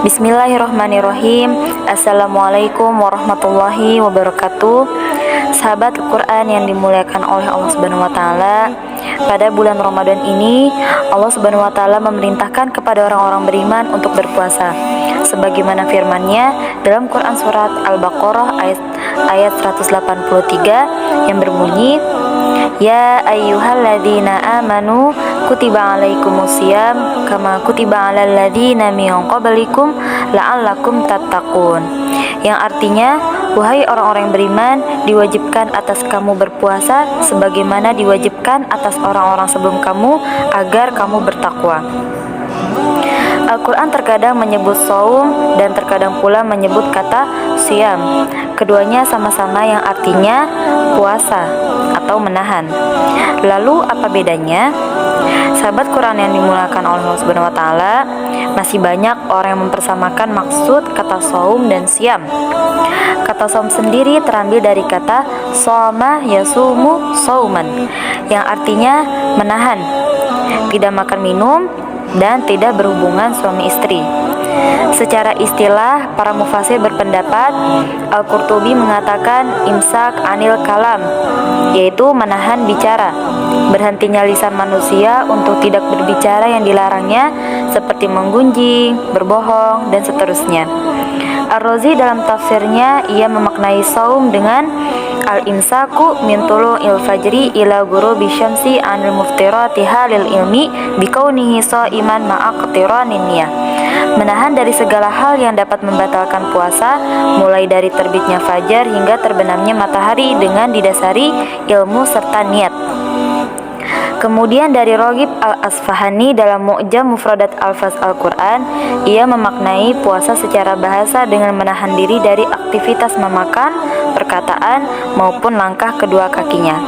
Bismillahirrahmanirrahim. Assalamualaikum warahmatullahi wabarakatuh. Sahabat Al-Quran yang dimuliakan oleh Allah Subhanahu wa Ta'ala, pada bulan Ramadan ini Allah Subhanahu wa Ta'ala memerintahkan kepada orang-orang beriman untuk berpuasa, sebagaimana firman-Nya dalam Quran surat Al-Baqarah ayat 183 yang berbunyi, Ya ayyuhalladzina amanu kutiba alaikumusiyam kama kutiba alal ladzina min qablikum la'allakum tattaqun. Yang artinya, wahai orang-orang yang beriman, diwajibkan atas kamu berpuasa sebagaimana diwajibkan atas orang-orang sebelum kamu agar kamu bertakwa. Al-Quran terkadang menyebut saum dan terkadang pula menyebut kata siyam. Keduanya sama-sama yang artinya puasa atau menahan. Lalu apa bedanya? Sahabat Quran yang dimuliakan oleh Allah Subhanahu wa Ta'ala, masih banyak orang yang mempersamakan maksud kata saum dan siyam. Kata saum sendiri terambil dari kata shoma yasumu sauman, yang artinya menahan, tidak makan minum, dan tidak berhubungan suami istri. Secara istilah, para mufasir berpendapat, Al-Qurtubi mengatakan imsak anil kalam, yaitu menahan bicara, berhentinya lisan manusia untuk tidak berbicara yang dilarangnya, seperti menggunjing, berbohong, dan seterusnya. Ar-Razi dalam tafsirnya, ia memaknai saum dengan al-imsaku min tulu'il fajri ila ghurubi syamsi anil muftiratiha lil ilmi bikaunihi sha'iman ma'aqtiranin niyah. Menahan dari segala hal yang dapat membatalkan puasa, mulai dari terbitnya fajar hingga terbenamnya matahari dengan didasari ilmu serta niat. Kemudian dari Raghib Al-Asfahani dalam Mu'jam Mufradat Alfaz Al-Quran, ia memaknai puasa secara bahasa dengan menahan diri dari aktivitas memakan, perkataan, maupun langkah kedua kakinya.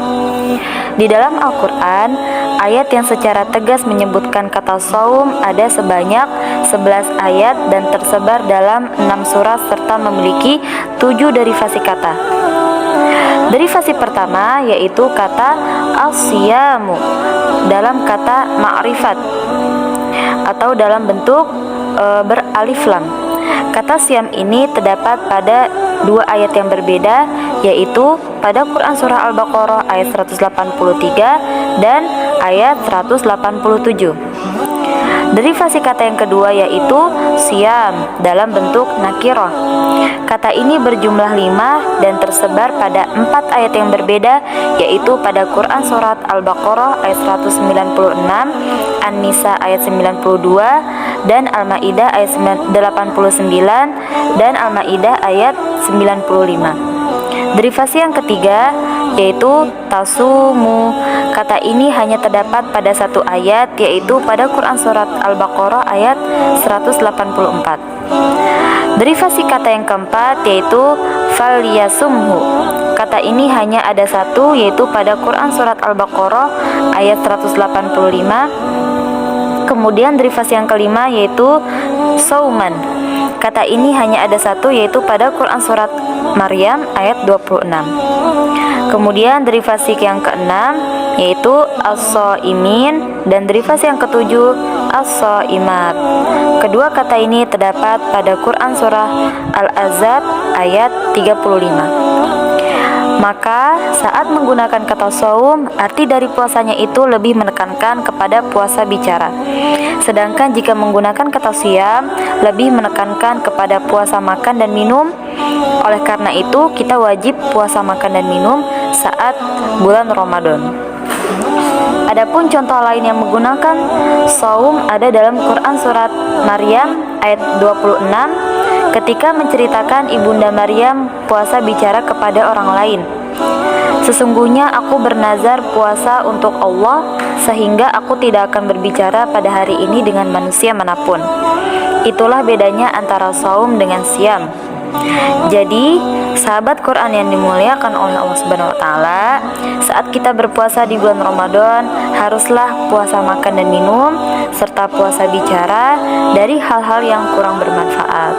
Di dalam Al-Quran, ayat yang secara tegas menyebutkan kata saum ada sebanyak 11 ayat dan tersebar dalam 6 surat serta memiliki 7 derivasi kata. Derivasi pertama yaitu kata as-siyamu dalam kata ma'rifat atau dalam bentuk beralif lam. Kata siam ini terdapat pada 2 ayat yang berbeda, yaitu pada Quran surah Al-Baqarah ayat 183 dan ayat 187. Derivasi kata yang kedua yaitu siyam dalam bentuk nakirah. Kata ini berjumlah 5 dan tersebar pada 4 ayat yang berbeda, yaitu pada Quran surat Al-Baqarah ayat 196, An-Nisa ayat 92, dan Al-Maidah ayat 89, dan Al-Maidah ayat 95. Derivasi yang ketiga yaitu tasumu. Kata ini hanya terdapat pada 1 ayat, yaitu pada Quran surat Al-Baqarah ayat 184. Derivasi kata yang keempat yaitu falyasumhu. Kata ini hanya ada 1, yaitu pada Quran surat Al-Baqarah ayat 185. Kemudian derivasi yang kelima yaitu sauman. Kata ini hanya ada 1, yaitu pada Quran surat Maryam ayat 26. Kemudian derivasi yang keenam yaitu as-shaimin, dan derivasi yang ketujuh as-shaimat. Kedua kata ini terdapat pada Quran surah Al-Ahzab ayat 35. Maka saat menggunakan kata saum, arti dari puasanya itu lebih menekankan kepada puasa bicara. Sedangkan jika menggunakan kata siyam, lebih menekankan kepada puasa makan dan minum. Oleh karena itu, kita wajib puasa makan dan minum saat bulan Ramadan. Adapun contoh lain yang menggunakan saum ada dalam Quran surat Maryam ayat 26, ketika menceritakan ibunda Maryam puasa bicara kepada orang lain. Sesungguhnya aku bernazar puasa untuk Allah, sehingga aku tidak akan berbicara pada hari ini dengan manusia manapun. Itulah bedanya antara saum dengan siam. Jadi, sahabat Quran yang dimuliakan oleh Allah Subhanahu wa Ta'ala, saat kita berpuasa di bulan Ramadan, haruslah puasa makan dan minum serta puasa bicara dari hal-hal yang kurang bermanfaat.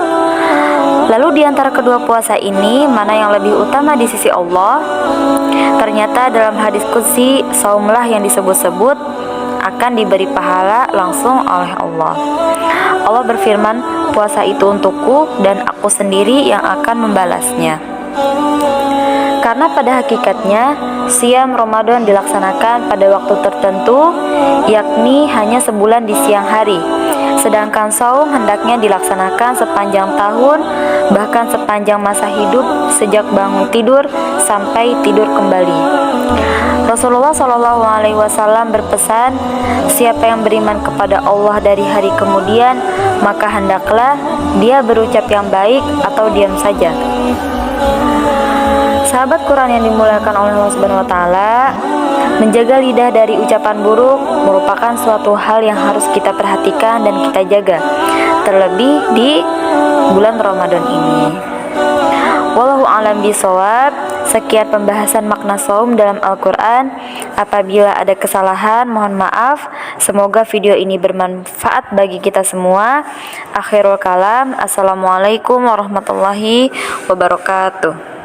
Lalu di antara kedua puasa ini, mana yang lebih utama di sisi Allah? Ternyata dalam hadis qudsi, saumlah yang disebut-sebut akan diberi pahala langsung oleh Allah. Allah Allah berfirman, puasa itu untukku dan aku sendiri yang akan membalasnya. Karena pada hakikatnya siam Ramadan dilaksanakan pada waktu tertentu, yakni hanya sebulan di siang hari. Sedangkan saum hendaknya dilaksanakan sepanjang tahun, bahkan sepanjang masa hidup, sejak bangun tidur sampai tidur kembali. Rasulullah Shallallahu Alaihi Wasallam berpesan, siapa yang beriman kepada Allah dari hari kemudian, maka hendaklah dia berucap yang baik atau diam saja. Sahabat Quran yang dimuliakan oleh Allah Subhanahu wa taala, menjaga lidah dari ucapan buruk merupakan suatu hal yang harus kita perhatikan dan kita jaga, terlebih di bulan Ramadan ini. Wallahu a'lam bishawab. Sekian pembahasan makna saum dalam Al-Quran. Apabila ada kesalahan, mohon maaf. Semoga video ini bermanfaat bagi kita semua. Akhirul kalam. Assalamualaikum warahmatullahi wabarakatuh.